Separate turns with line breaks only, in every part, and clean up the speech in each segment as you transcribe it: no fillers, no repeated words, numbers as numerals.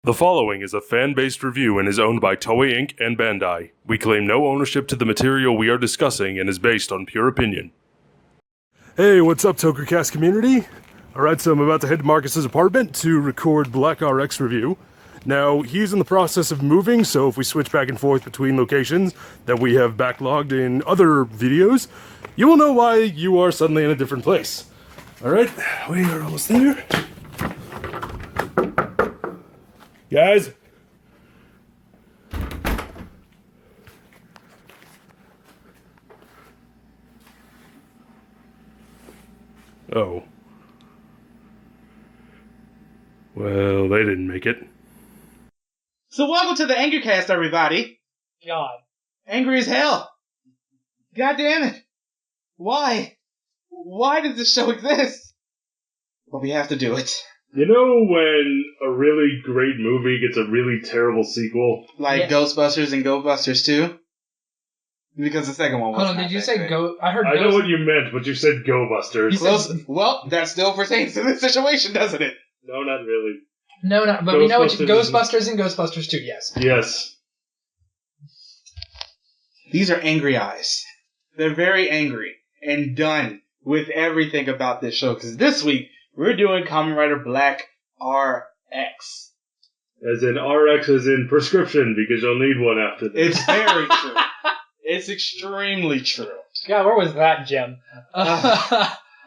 The following is a fan-based review and is owned by Toei Inc. and Bandai. We claim no ownership to the material we are discussing and is based on pure opinion. Hey, what's up, Tokercast community? Alright, so I'm about to head to Marcus's apartment to record Black RX review. Now, he's in the process of moving, so if we switch back and forth between locations that we have backlogged in other videos, you will know why you are suddenly in a different place. Alright, we are almost there. Guys? Oh. Well, they didn't make it.
So welcome to the Angercast, everybody.
God.
Angry as hell. God damn it. Why? Why does this show exist? But we have to do it.
You know when a really great movie gets a really terrible sequel?
Like
Yeah.
Ghostbusters and Ghostbusters 2? Because the second one was
Hold on, did you say go? I heard
I know
Ghost.
what you meant, but you said Go Busters.
You said-
Close. Well, that still pertains to this situation, doesn't it?
No, not really.
No, but we know what
Ghostbusters
Ghostbusters and Ghostbusters 2, yes.
Yes.
These are angry eyes. They're very angry and done with everything about this show. Because this week, we're doing Kamen Rider Black RX.
As in RX as in prescription, because you'll need one after this.
It's very true. It's extremely true.
God, where was that, Jim?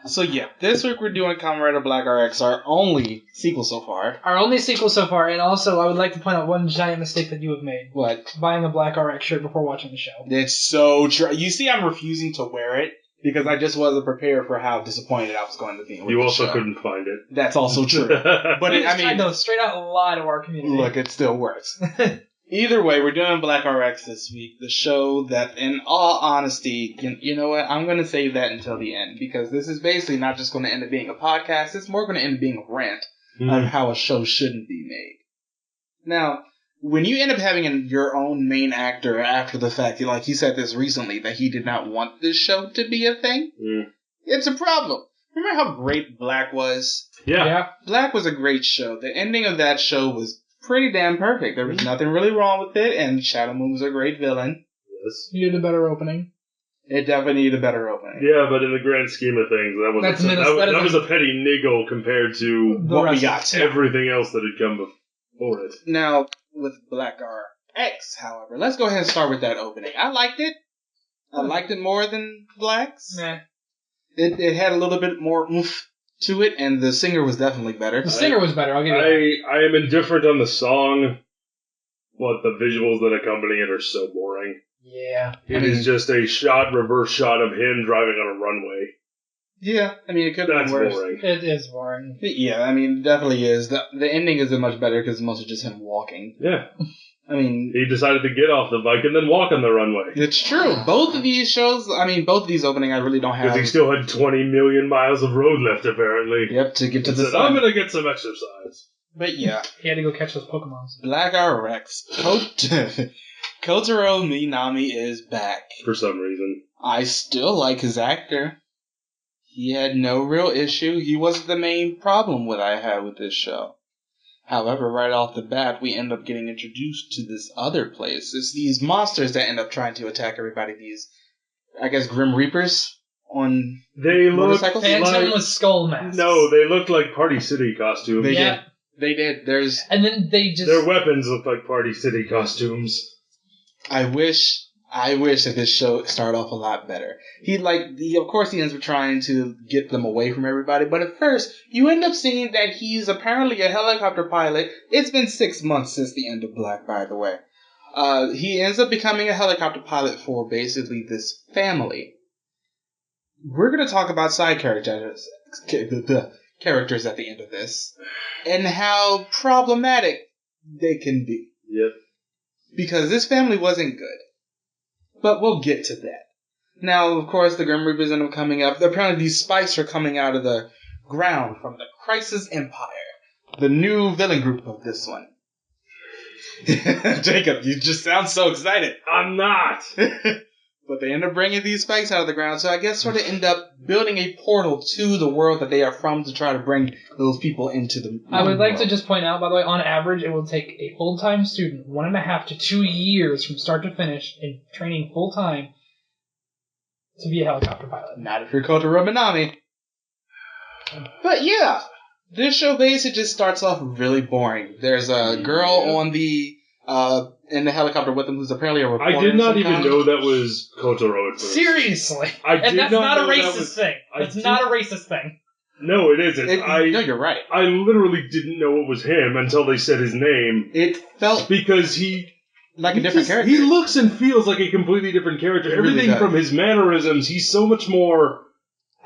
So yeah, this week we're doing Kamen Rider Black RX, our only sequel so far.
Our only sequel so far, and also I would like to point out one giant mistake that you have made.
What?
Buying a Black RX shirt before watching the show.
It's so true. You see, I'm refusing to wear it because I just wasn't prepared for how disappointed I was going to be. With
You
the
also
show.
couldn't find it.
That's also true. But
I
I mean,
know, straight out lie to our community.
look, it still works. Either way, we're doing Black RX this week, the show that, in all honesty, you know what? I'm going to save that until the end, because this is basically not just going to end up being a podcast, it's more going to end up being a rant on how a show shouldn't be made. Now, when you end up having your own main actor after the fact, like he said this recently, that he did not want this show to be a thing, it's a problem. Remember how great Black was?
Yeah.
Black was a great show. The ending of that show was pretty damn perfect. There was nothing really wrong with it, and Shadow Moon was a great villain.
Yes.
You did a better opening.
It definitely needed a better opening.
Yeah, but in the grand scheme of things, that was a petty niggle compared to
What we got.
everything else that had come before it.
Now, with Black RX, however, let's go ahead and start with that opening. I liked it. I liked it more than Black's.
Meh.
It had a little bit more oomph to it, and the singer was definitely better.
The singer was better, I'll give you that.
I am indifferent on the song, but the visuals that accompany it are so boring.
Yeah.
It is just a reverse shot of him driving on a runway.
Yeah, I mean, it could have
That's
been worse.
boring.
It is boring.
Yeah, I mean, it definitely is. The ending isn't much better because it's mostly just him walking.
Yeah.
I mean,
He decided to get off the bike and then walk on the runway.
it's true. Both of these shows, both of these opening, I really don't have.
Because he still had 20 million miles of road left, apparently.
Yep, to get to
He
the
said,
sun.
I'm going to get some exercise.
But yeah,
He had to go catch those Pokemons.
Black RX. Kotaro Minami is back.
For some reason.
I still like his actor. He had no real issue. He wasn't the main problem what I had with this show. However, right off the bat, we end up getting introduced to this other place. It's these monsters that end up trying to attack everybody. These, I guess, Grim Reapers on
They look
motorcycles.
Phantom
like...
with skull masks.
No, they look like Party City costumes.
They
Yeah.
did. They did. There's.
And then they just...
Their weapons look like Party City costumes.
I wish that this show started off a lot better. Of course he ends up trying to get them away from everybody, but at first, you end up seeing that he's apparently a helicopter pilot. It's been 6 months since the end of Black, by the way. He ends up becoming a helicopter pilot for basically this family. We're going to talk about side characters at the end of this, and how problematic they can be.
Yep.
Because this family wasn't good. But we'll get to that. Now, of course, the Grim Reapers end up coming up. Apparently, these spikes are coming out of the ground from the Crisis Empire. The new villain group of this one. Jacob, you just sound so excited.
I'm not!
But they end up bringing these spikes out of the ground, so I guess sort of end up building a portal to the world that they are from to try to bring those people into the
I would like to
world.
just point out, by the way, on average, it will take a full-time student 1.5 to 2 years from start to finish in training full-time to be a helicopter pilot.
Not if you're Kotaro Minami. But yeah, this show basically just starts off really boring. There's a girl on the in the helicopter with him who's apparently a reporter.
I did not
of some
even
kind.
know that was Kotaro at first.
Seriously!
I did
And that's
not
not a
know that
racist
was-
thing.
I
That's
did-
not a racist thing.
No, it isn't.
No, you're right.
I literally didn't know it was him until they said his name.
It felt
Because he...
like a different character.
He looks and feels like a completely different character.
He really
Everything
does.
from his mannerisms, he's so much more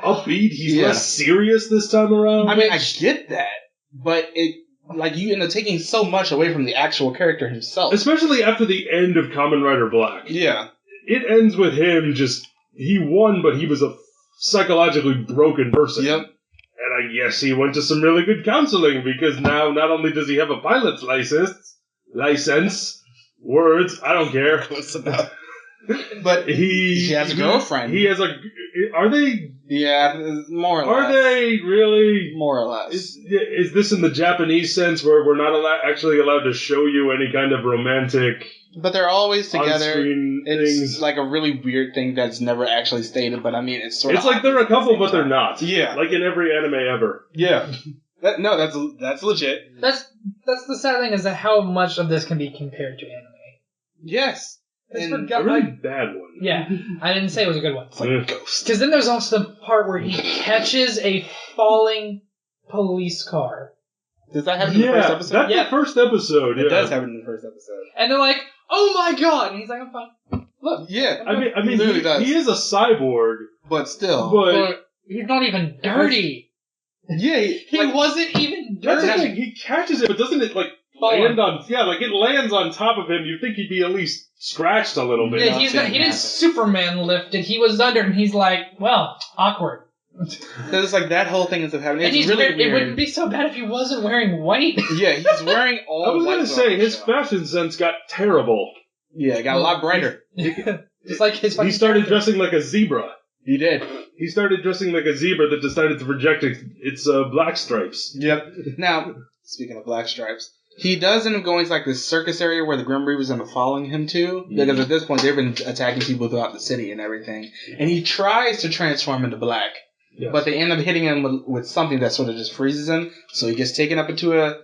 upbeat. He's
Yeah.
less serious this time around.
I mean, I get that, but it like you end up taking so much away from the actual character himself.
Especially after the end of Kamen Rider Black.
Yeah.
It ends with him just... He won, but he was a psychologically broken person.
Yep.
And I guess he went to some really good counseling, because now not only does he have a pilot's license, words, I don't care.
Close enough. But
He
has a girlfriend.
He has a... Are they...
yeah, more or
Are
less.
they really...
More or less.
Is this in the Japanese sense where we're not actually allowed to show you any kind of romantic
But they're always together.
on-screen
It's
things?
like a really weird thing that's never actually stated, but I mean, it's sort of.
It's like they're a couple, but they're not.
Yeah.
Like in every anime ever.
Yeah. That's legit.
That's the sad thing, is that how much of this can be compared to anime.
Yes.
It's
And
forgot-
A really
like-
bad one.
Yeah, I didn't say it was a good one.
it's like
Mm.
Ghost.
Because then there's also the part where he catches a falling police car.
Does that happen in the first episode?
That's
Yeah.
the first episode.
It
Yeah.
does happen in the first episode.
And they're like, oh my god! And he's like, I'm fine.
Look, yeah,
I mean,
He literally does.
he is a cyborg,
but still.
but
But he's not even dirty.
yeah,
He
like,
wasn't even
that's the
dirty.
thing. He catches it, but doesn't it like
Fall
land on? Yeah, like it lands on top of him. You think he'd be at least scratched a little bit.
Yeah,
not
he
saying
didn't
that.
Superman lift it. He was under, and he's like, well, awkward.
It's like that whole thing is happening.
And
It's
he's
really
it
weird.
wouldn't be so bad if he wasn't wearing white.
Yeah, he's wearing all.
I was
white
gonna
throughout
say
the
his
show.
fashion sense got terrible.
Yeah, it got a lot brighter.
Just like his fucking
He started
character.
dressing like a zebra.
He did.
He started dressing like a zebra that decided to reject its black stripes.
Yep. Now, speaking of black stripes, he does end up going to like this circus area where the Grim Reapers end up following him to, because at this point they've been attacking people throughout the city and everything. And he tries to transform into black,
Yes.
but they end up hitting him with something that sort of just freezes him. So he gets taken up into a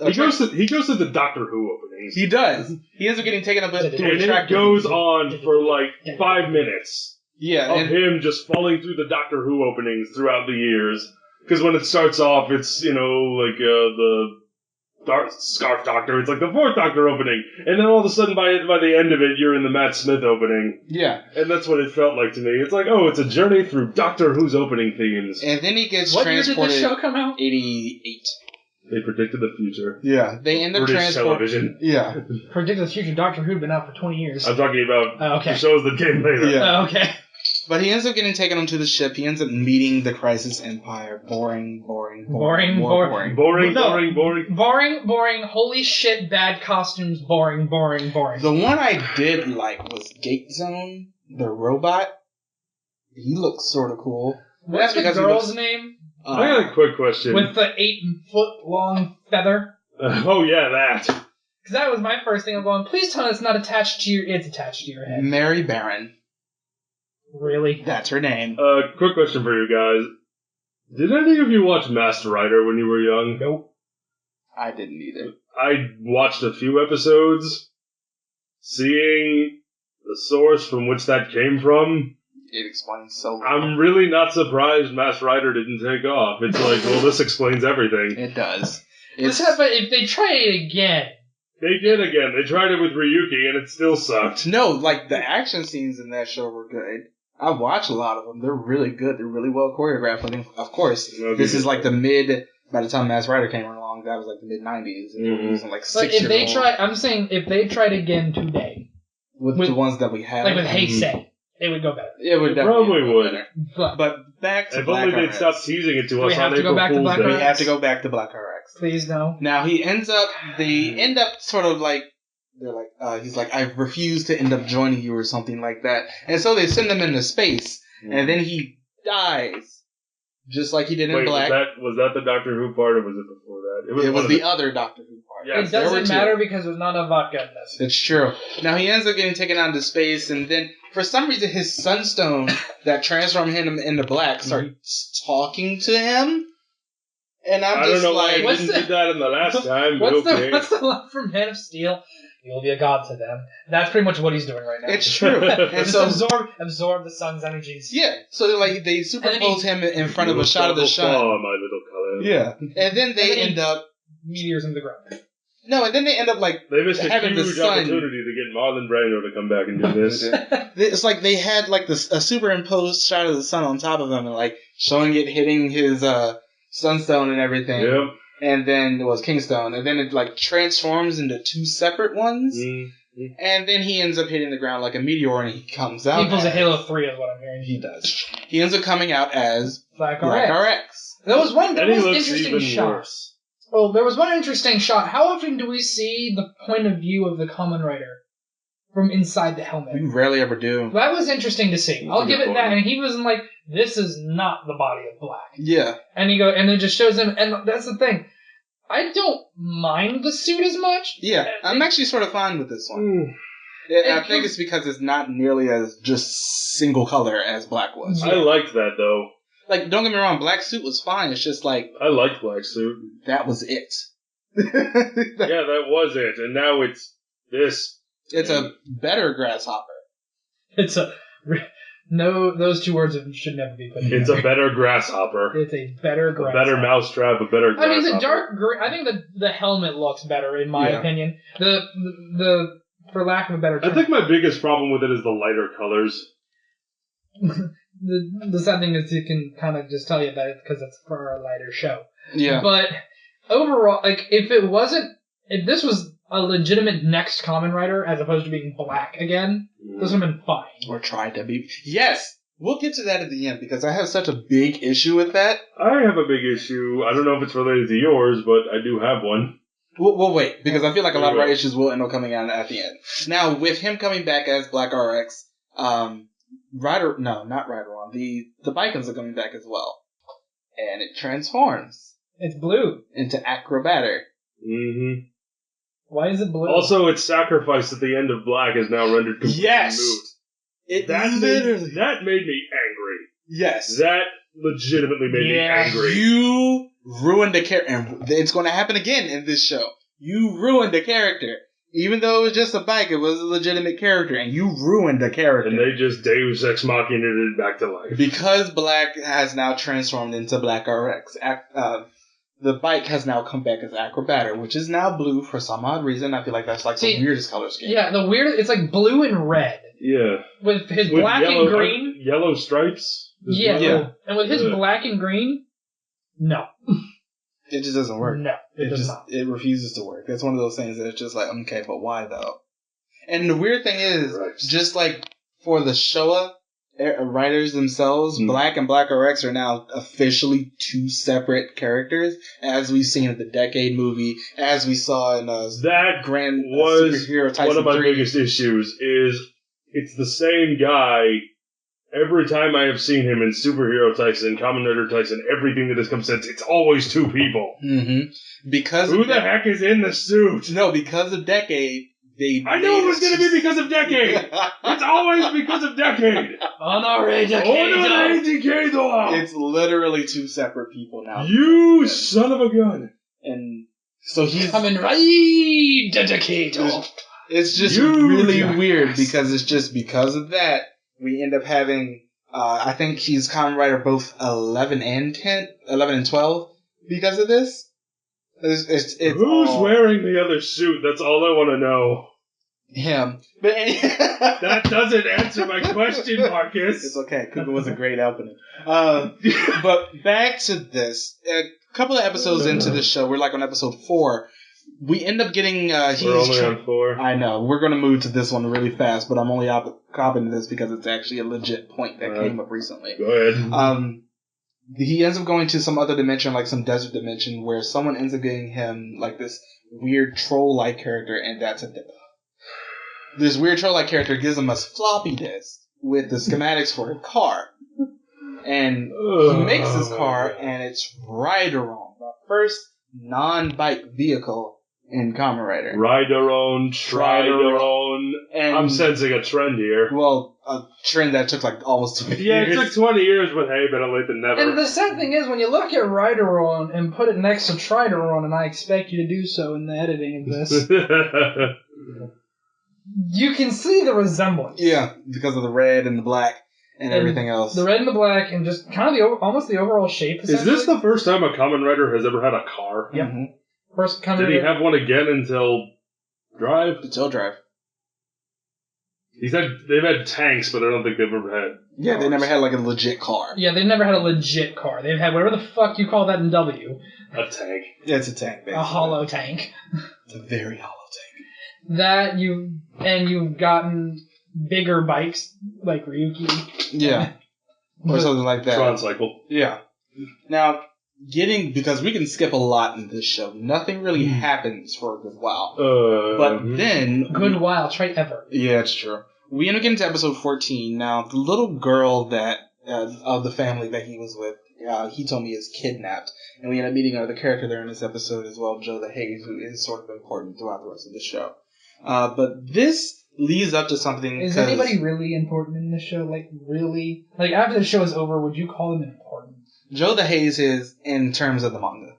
he goes to the Doctor Who openings.
He does. He ends up getting taken up to a
and it
tractor.
goes on for like 5 minutes
Yeah,
of
and
him just falling through the Doctor Who openings throughout the years. Because when it starts off, it's, like the Scarf Doctor. It's like the 4th Doctor opening. And then all of a sudden, by the end of it, you're in the Matt Smith opening.
yeah,
And that's what it felt like to me. It's like, oh, it's a journey through Doctor Who's opening themes.
and then he gets
What year did
transported.
this show come out?
88.
They predicted the future.
Yeah, they end up
British
transporting.
television.
Yeah,
Predicted the future Doctor Who'd been out for 20 years.
I'm talking about
Oh, okay.
the shows that came later.
Yeah.
Oh, okay.
but he ends up getting taken onto the ship. He ends up meeting the Crisis Empire. Boring.
Boring.
Boring,
No.
boring.
Boring, holy shit, bad costumes, boring.
The one I did like was Gate Zone, the robot. He looks sort of cool.
What's the
because he
girl's
looks-
name?
I got a quick question.
With the 8-foot-long feather?
Oh, yeah, that.
Because that was my first thing. I'm going, please tell me it's not attached to your... It's attached to your head.
Mary Baron.
Really?
That's her name.
Quick question for you guys. Did any of you watch Master Rider when you were young?
Nope.
I didn't either.
I watched a few episodes. Seeing the source from which that came from,
It explains so well.
I'm really not surprised Master Rider didn't take off. It's like, well, this explains everything.
It does.
This
It's,
but if they try it again...
They did again. They tried it with Ryuki, and it still sucked.
no, like the action scenes in that show were good. I watched a lot of them. They're really good. They're really well choreographed. I mean, of course,
Okay.
this is like the mid. By the time Mass Rider came along, that was like the mid '90s, and they were using like
But if they
6-year-old
try... I'm saying if they tried again today,
with the ones that we had.
like with Heisei, it would go better.
It would definitely
Probably
go
would.
better.
But
But back to
If
Black
only they'd
RX.
stop teasing it to
Do
us
we have
on
to go
April
back to
Fool's
Black
Day.
We
RX?
have to go back to Black RX.
please no.
Now he ends up. They end up sort of like they're like, he's like, I refuse to end up joining you or something like that. And so they send him into space, and then he dies, just like he did in
Wait,
Black.
was that the Doctor Who part, or was it before that?
It was
one
the
of
other Doctor Who part.
Yes,
It
there were
doesn't
two.
matter because there's not enough vodka in this.
It's true. Now he ends up getting taken out into space, and then for some reason his sunstone that transformed him into black starts talking to him. And I'm
I
just
don't know
like,
why I didn't do that in the last time. But
What's
okay.
the line from Man of Steel? You'll be a god to them. That's pretty much what he's doing right now.
it's true. And
Just
so
absorb the sun's energies.
yeah, so like they superimpose him in front of a shot of the sun.
Oh, my little color.
Yeah, and then they
And then
end up
Meteors into the ground.
no, and then they end up like
They missed a
having the
huge
sun.
opportunity to get Marlon Brando to come back and do this.
It's like they had like a superimposed shot of the sun on top of him and like showing it hitting his sunstone and everything.
Yep.
And then it was Kingstone, and then it like transforms into two separate ones, and then he ends up hitting the ground like a meteor, and he comes out.
He pulls a
as-
Halo 3 is what I'm hearing.
He does. He ends up coming out as
Black
Black
RX.
RX.
There was one
And he looks
interesting
even
shot.
worse.
Well, there was one interesting shot. How often do we see the point of view of the Kamen Rider from inside the helmet?
We rarely ever do.
That was interesting to see.
That's
I'll
a
give
good
it that.
point.
And he was like, "This is not the body of Black."
Yeah,
And and it just shows him. And that's the thing. I don't mind the suit as much.
yeah. I'm actually sort of fine with this one. I think it's because it's not nearly as just single color as Black was.
I liked that, though.
Like, don't get me wrong, Black suit was fine. It's just like
I liked Black Suit.
that was it.
Yeah, that was it. And now it's this.
It's a better grasshopper.
It's a no. Those two words should never be put together.
It's a better grasshopper.
It's a better
A
grass.
better mousetrap, a better
I
grasshopper.
mean, the dark green. I think the helmet looks better in my
Yeah.
opinion. The for lack of a better term.
I think my biggest problem with it is the lighter colors.
the sad thing is you can kind of just tell you that it's because it's for a lighter show.
Yeah.
But overall, like if this was a legitimate next Kamen Rider as opposed to being Black again, this would have been fine.
Or tried to be. Yes! We'll get to that at the end because I have such a big issue with that.
I have a big issue. I don't know if it's related to yours, but I do have one.
We'll wait because I feel like a lot of our
Right.
issues will end up coming out at the end. Now, with him coming back as Black RX, not Rideron, the Bikons are coming back as well. And it transforms
It's blue.
into Acrobatter.
Mm-hmm.
Why is it blue?
Also, its sacrifice at the end of Black is now rendered completely
Yes!
moot.
It
That
literally.
that made me angry.
Yes.
That legitimately made me
Yeah.
angry.
You ruined the character. And it's going to happen again in this show. You ruined the character. Even though it was just a bike, it was a legitimate character. And you ruined the character.
And they just Deus Ex Machina it back to life.
Because Black has now transformed into Black RX. The bike has now come back as Acrobatter, which is now blue for some odd reason. I feel like that's like
See,
the weirdest color scheme.
yeah, the weird. It's like blue and red
Yeah.
with his
With
black
yellow,
and green.
Yellow stripes? as
Yeah,
well?
Yeah.
and with his
Ugh.
black and green, no,
It just doesn't work.
no, it does
just
not.
it refuses to work. It's one of those things that it's just like, okay, but why though? And the weird thing is,
Right.
just like for the Showa writers themselves,
Hmm.
Black and Black RX are now officially two separate characters, as we've seen in the Decade movie, as we saw in
That
Grand
was
Superhero Tyson
one of my
3.
biggest issues is it's the same guy every time I have seen him in Superhero Tyson, Kamen Rider Tyson, everything that has come since. It's always two people.
Mm-hmm. Because
Who
of
the heck is in the suit?
No, because of Decade, they.
I knew it was going to be because of Decade. It's always because of Decade.
Honore Decado.
Honore Decado.
It's literally two separate people now.
You son of a gun.
And so he's.
Coming right, Decado.
It's just
You
really
jackass.
weird because it's just because of that we end up having. I think he's Kamen Rider both 11 and 12 because of this. It's
Who's
all
wearing the other suit? That's all I want to know.
him? But
That doesn't answer my question, Marcus.
It's okay. Kuga was a great opening. But back to this. A couple of episodes into the show, we're like on episode 4. We end up getting.
We're only on 4.
I know. We're going to move to this one really fast, but I'm only copping this because it's actually a legit point that came up recently.
Go ahead.
He ends up going to some other dimension, like some desert dimension, where someone ends up getting him like this weird troll-like character, and that's a this weird troll-like character gives him a floppy disk with the schematics for a car. And he makes this car, and it's Rideron, the first non-bike vehicle in Kamen Rider.
Rideron, Trideron.
And,
I'm sensing a trend here.
well, a trend that took like almost 20
Yeah,
years.
it took 20 years, but hey, better late than never.
And the sad thing is, when you look at Rideron and put it next to Trideron, and I expect you to do so in the editing of this, you can see the resemblance.
Yeah, because of the red and the black and everything else.
The red and the black, and just kind of almost the overall shape.
Is this the first time a Kamen Rider has ever had a car?
Yep.
Mhm.
First Kamen
Did he
Rider-
have one again until Drive?
Until Drive.
They've had tanks, but I don't think they've ever had.
Yeah, they never had like a legit car.
Yeah, they've never had a legit car. They've had whatever the fuck you call that in W.
A tank.
Yeah, it's a tank, basically.
A hollow tank.
It's a very hollow tank.
That you've gotten bigger bikes like Ryuki.
Yeah. Or something like that.
Tron Cycle.
Yeah. Now, because we can skip a lot in this show. Nothing really happens for a good while. But then...
Good while, try ever.
Yeah, it's true. We end up getting to episode 14. Now, the little girl that of the family that he was with, he told me is kidnapped. And we end up meeting another character there in this episode as well, Joe the Haze, who is sort of important throughout the rest of the show. But this leads up to something...
Is anybody really important in this show? Like, really? Like, after the show is over, would you call them important?
Joe the Haze is in terms of the manga.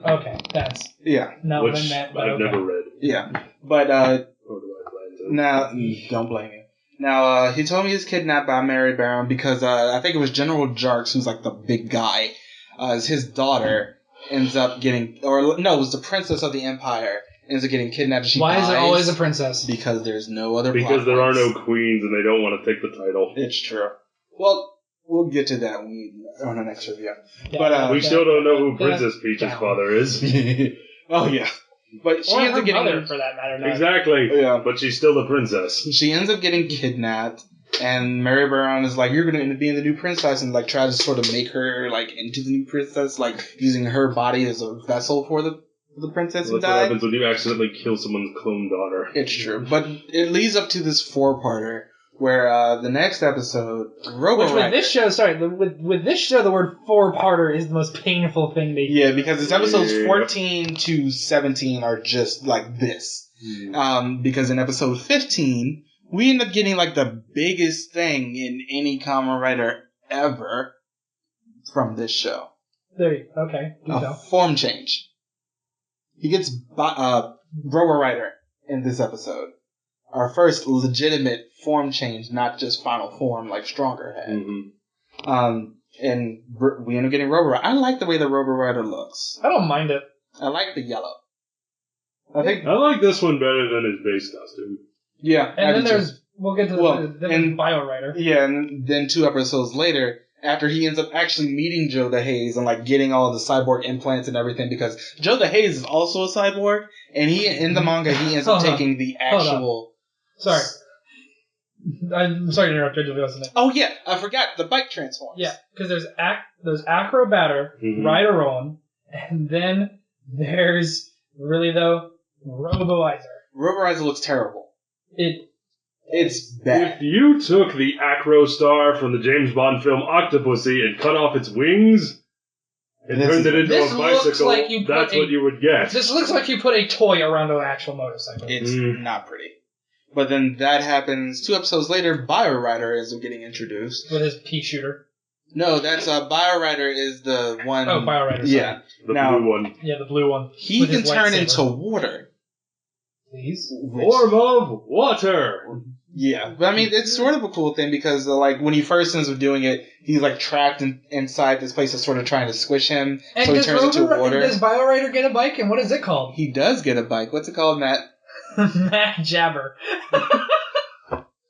Okay, that's
Yeah.
not
Which
what I meant. But
I've
okay.
never read.
Yeah. But,
Or do I plan to?
now, don't blame you. Now, he told me he's kidnapped by Mary Baron because I think it was General Jarks, who's like the big guy. His daughter ends up getting, it was the princess of the Empire ends up getting kidnapped. She
Why is there
dies
always a princess?
Because there's no other.
Because
plot
there are
points.
no queens and they don't want to take the title.
It's true. Well, we'll get to that on the next review. But,
We still don't know who
Yeah.
Princess Peach's
Yeah.
father is.
Oh yeah, but she
Or
ends
her
up getting
mother, for that matter. Not.
Exactly.
Yeah.
But she's still the princess.
She ends up getting kidnapped, and Mary Baron is like, "You're going to end up being the new princess," and like tries to sort of make her like into the new princess, like using her body as a vessel for the princess
Well,
who
that's what
died.
happens when you accidentally kill someone's clone daughter.
It's true, but it leads up to this 4-parter where the next episode, Robo
Which with
Rider.
this show, with this show, the word 4-parter is the most painful thing they do.
Yeah, because it's episodes
Yeah.
14 to 17 are just like this. Because in episode 15, we end up getting like the biggest thing in any Kamen Rider ever from this show.
There you go. Okay. Do
A
so.
form change. He gets Robo Rider in this episode. Our first legitimate form change, not just final form like Stronger had.
Mm-hmm.
And we end up getting Robo Rider. I like the way the Robo Rider looks.
I don't mind it.
I like the yellow. I think,
I like this one better than his base costume.
yeah. I
And then
do too.
there's, we'll get to the,
Well,
then there's
and-
Bio Rider.
Yeah, and then 2 episodes later, after he ends up actually meeting Joe the Haze and like getting all the cyborg implants and everything, because Joe the Haze is also a cyborg, and he in the manga he ends up
Hold on.
taking the
Hold on.
actual.
Sorry. I'm sorry to interrupt you, Julie.
Oh yeah, I forgot the bike transforms.
Yeah, because there's Acrobatter,
Mhm.
Rideron, and then there's, really though, Roboizer.
Roborizer looks terrible. It's bad.
If you took the Acro Star from the James Bond film Octopussy and cut off its wings and
This
turned it into
This
a
looks
bicycle,
like you put
that's what you would get.
This looks like you put a toy around an actual motorcycle.
It's
Mm.
not pretty. But then that happens 2 episodes later. Bio Rider ends up getting introduced.
With his pea shooter.
No, that's Bio Rider is the one.
Oh, Bio Rider. Sorry.
Yeah,
The
now-
blue one.
Yeah, the blue one.
he
With
can
his
turn
lightsaber.
into water.
Please.
Form of water.
Yeah, but I mean, it's sort of a cool thing because, like, when he first ends up doing it, he's, like, trapped inside this place that's sort of trying to squish him,
And
so he
does,
turns into water.
does Bio Rider get a bike, and what is it called?
He does get a bike. What's it called, Matt?
Mac Jabber.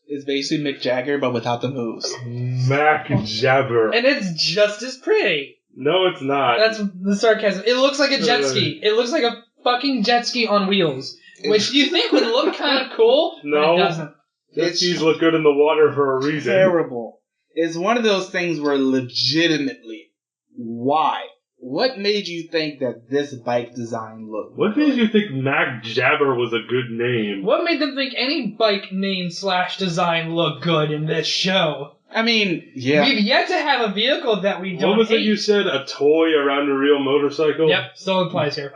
It's basically Mick Jagger, but without the moves.
Mac Jabber.
And it's just as pretty.
No, it's not.
That's the sarcasm. It looks like a jet ski. It looks like a fucking jet ski on wheels. Which you think would look kind of cool,
No.
but it doesn't.
Jet skis look good in the water for a reason.
Terrible. It's one of those things where legitimately, why? what made you think that this bike design looked
What made you think Mac Jabber was a good name?
What made them think any bike name / design look good in this show?
I mean, yeah.
We've yet to have a vehicle that we don't
What was
hate.
it you said? A toy around a real motorcycle?
Yep, still applies here.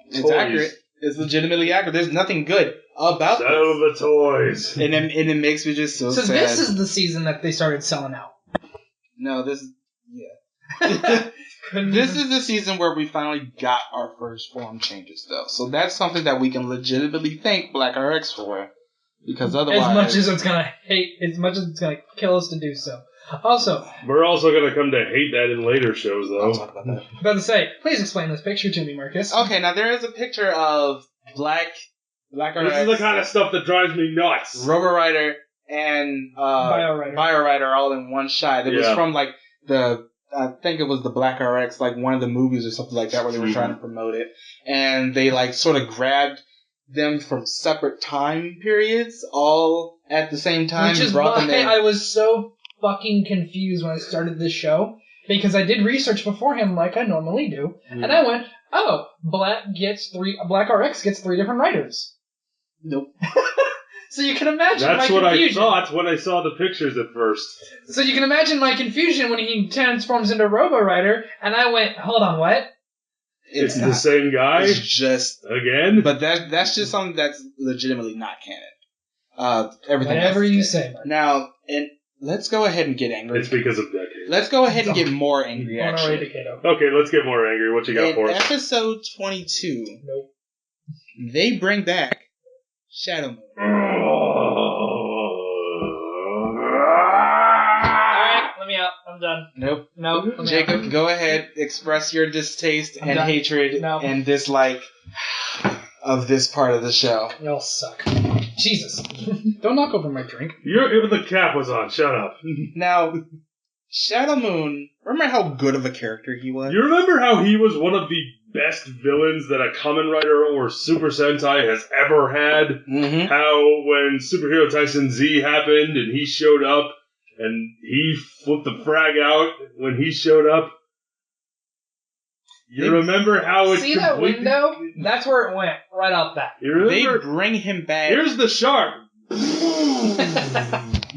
It's
Toys.
accurate. It's legitimately accurate. There's nothing good about
Sell
this.
the toys.
And it makes me just so
So
sad.
this is the season that they started selling out.
No, this is... Yeah. This is the season where we finally got our first form changes, though. So that's something that we can legitimately thank Black RX for. Because otherwise...
as much as it's gonna kill us to do so. Also,
We're also going to come to hate that in later shows,
I'll
though.
talk about that.
about to say, please explain this picture to me, Marcus.
Okay, now there is a picture of Black RX,
This is the kind of stuff that drives me nuts.
Robo Rider, and
BioRider.
BioRider all in one shot. It was
Yeah.
from like I think it was the Black RX, like one of the movies or something like that, where they were trying to promote it, and they like sort of grabbed them from separate time periods, all at the same time,
Which
and
is
brought
why
them in.
I was so fucking confused when I started this show. Because I did research beforehand like I normally do. And I went, oh, Black RX gets 3 different writers.
Nope.
So you can imagine
That's
my
what I
confusion.
thought when I saw the pictures at first.
So you can imagine my confusion when he transforms into Robo Rider, and I went, hold on, what?
It's
the
not.
same guy?
It's just,
Again?
but that's just something that's legitimately not canon. Everything.
Whatever
else is
you
canon.
say, Mark.
Now, and let's go ahead and get angry.
It's because of decades.
Let's go ahead and get more angry.
On our way to
Actually,
Kato.
Okay, let's get more angry. What you got
in
for us?
episode 22,
Nope.
they bring back Shadow Moon.
Alright, let me out. I'm done.
Nope.
No, let me
Jacob, go ahead. Express your distaste
I'm
and
done.
hatred
No.
and dislike of this part of the show.
Y'all suck. Jesus. Don't knock over my drink.
The cap was on. Shut up.
Now, Shadow Moon, remember how good of a character he was?
You remember how he was one of the best villains that a Kamen Rider or Super Sentai has ever had?
Mm-hmm.
How when Superhero Tyson Z happened and he showed up and he flipped the frag out when he showed up? You remember how it
See that
completely-
window? That's where it went, right off that.
You
They
remember?
bring him back
Here's the shark.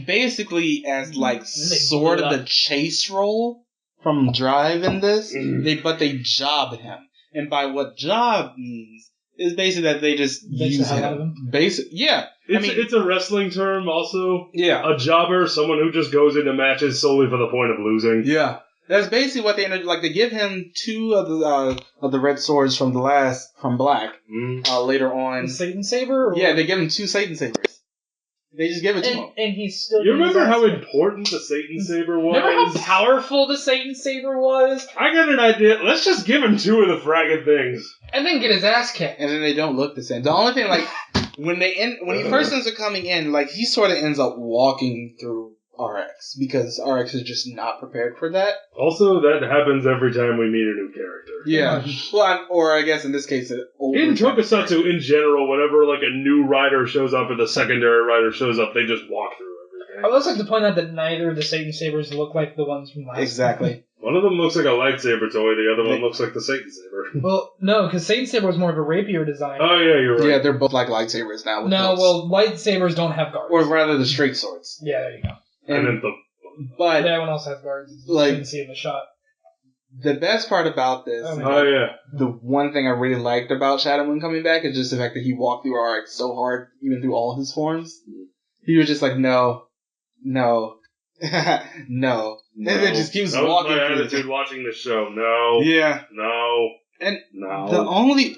basically as like
They
sort
blew
of
it
the chase role from Drive in this.
Mhm.
But they job him. And by what job means is basically that they just
Makes
use
the hell out of
him.
him.
Yeah.
It's a wrestling term also.
Yeah.
A jobber, someone who just goes into matches solely for the point of losing.
Yeah. That's basically what they ended. Like they give him 2 of the red swords from Black
Mm.
later
The
on.
Satan Saber?
Yeah, they give him 2 Satan sabers. They just give it to him.
And he's still.
You
getting his
remember
ass
how
kicked.
important the Satan Saber was?
Remember how powerful the Satan Saber was?
I got an idea. Let's just give him 2 of the fragged things.
And then get his ass kicked.
And then they don't look the same. The only thing, like, when he first ends up coming in, like, he sort of ends up walking through RX because RX is just not prepared for that.
Also, that happens every time we meet a new character.
Yeah. Well, or I guess in this case, an older
In
character.
Tokusatsu, in general, whenever like a new rider shows up or the secondary rider shows up, they just walk through
I
everything.
would also like to point out that neither of the Satan Sabers look like the ones from last.
Exactly.
One of them looks like a lightsaber toy, the other one looks like the Satan Saber.
Well, no, because Satan Saber was more of a rapier design.
Oh yeah, you're right.
Yeah, they're both like lightsabers now. with
No,
those.
well, lightsabers don't have guards.
Or rather, the straight swords.
Yeah, there you go.
And then the
But
That one also has guards. You
Like-
didn't see in the shot.
the best part about this,
Oh,
oh yeah,
the one thing I really liked about Shadow Moon coming back is just the fact that he walked through RX so hard, even through all his forms. He was just like, no, no, no. And then just keeps
that was
walking
my
through
attitude
it.
watching this show. No,
Yeah.
no,
And
no.
the only...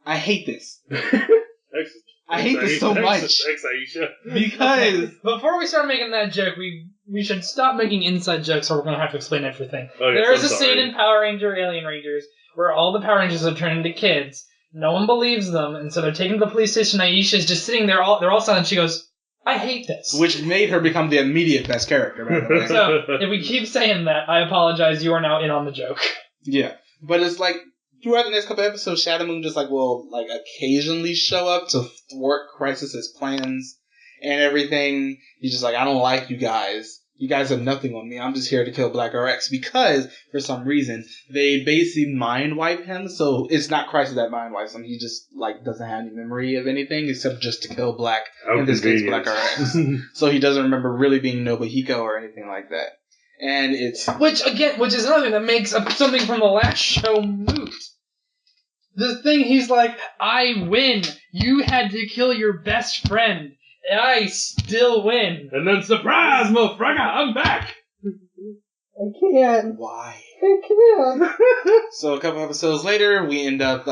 I hate this.
Thanks-
I hate this so
thanks-
much.
Thanks, Aisha.
Because...
Before we start making that joke, we should stop making inside jokes or we're going to have to explain everything.
Oh, yes,
There is
I'm
a
sorry.
scene in Power Ranger Alien Rangers where all the Power Rangers are turned into kids. No one believes them, and so they're taken to the police station. Aisha's just sitting there, they're all silent. She goes, I hate this.
Which made her become the immediate best character, by the way.
So, if we keep saying that, I apologize. You are now in on the joke.
Yeah. But it's like, throughout the next couple episodes, Shadow Moon just like will like occasionally show up to thwart Crisis's plans and everything. He's just like, I don't like you guys. You guys have nothing on me. I'm just here to kill Black RX because, for some reason, they basically mind wipe him. So it's not Crisis that mind wipes him. He just like doesn't have any memory of anything except just to kill Black.
How
in this case,
convenient.
Black RX. So he doesn't remember really being Nobuhiko or anything like that. And it's
Which is another thing that makes something from the last show moot. The thing he's like, I win. You had to kill your best friend. And I still win.
And then surprise, motherfucker, I'm back.
I can't.
why.
I can't.
So a couple episodes later, we end up.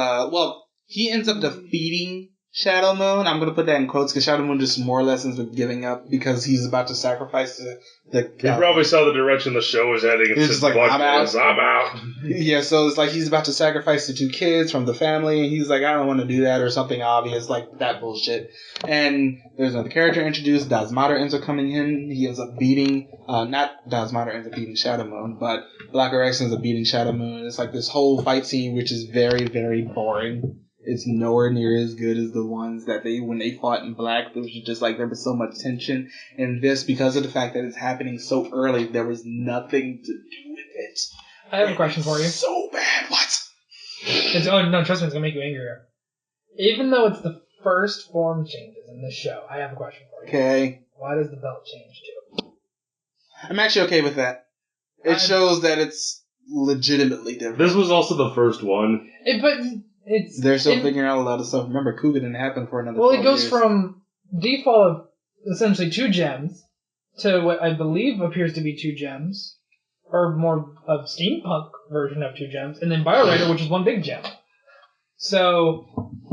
He ends up defeating Shadow Moon. I'm gonna put that in quotes because Shadow Moon just more or less ends up giving up because he's about to sacrifice the.
He probably saw the direction the show was heading and
He's
said,
just like,
"Fuck
I'm out."
this, I'm out.
Yeah, so it's like he's about to sacrifice the 2 kids from the family, and he's like, I don't want to do that, or something obvious like that bullshit. And there's another character introduced. Dazmater ends up coming in. He ends up beating, not Dazmater ends up beating Shadow Moon, but Black RX ends up beating Shadow Moon. It's like this whole fight scene, which is very, very boring. It's nowhere near as good as the ones that when they fought in Black. There was just like, there was so much tension. And this, because of the fact that it's happening so early, there was nothing to do with it.
I have a question for you.
So bad. What?
No, trust me, it's gonna make you angrier. Even though it's the first form changes in this show, I have a question for you.
Okay.
Why does the belt change too?
I'm actually okay with that. It shows that it's legitimately different.
This was also the first one.
They're still figuring out a lot of stuff. Remember, Kuga didn't happen for another 12
it goes
years.
from default of essentially 2 gems to what I believe appears to be 2 gems, or more of steampunk version of 2 gems, and then Biowriter, which is 1 big gem. So,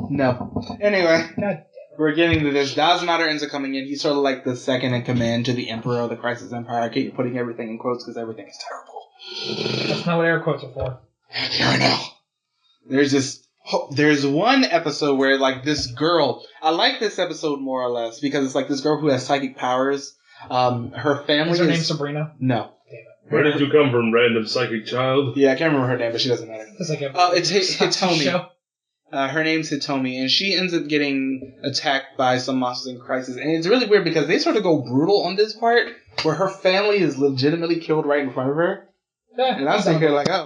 No. Anyway,
God,
we're getting to this. Dazmater ends up coming in. He's sort of like the second in command to the Emperor of the Crisis Empire. I keep putting everything in quotes because everything is terrible.
that's not what air quotes are for.
Okay, I know. There's one episode where, like, this girl... I like this episode more or less because it's like this girl who has psychic powers. Her family
Is her name Sabrina?
No.
Where did you come from, random psychic child?
Yeah, I can't remember her name, but she doesn't matter.
It's like
It's Hitomi.
show.
Her name's Hitomi, and she ends up getting attacked by some monsters in Crisis. And it's really weird because they sort of go brutal on this part, where her family is legitimately killed right in front of her.
Yeah,
And I'm sitting here like, oh,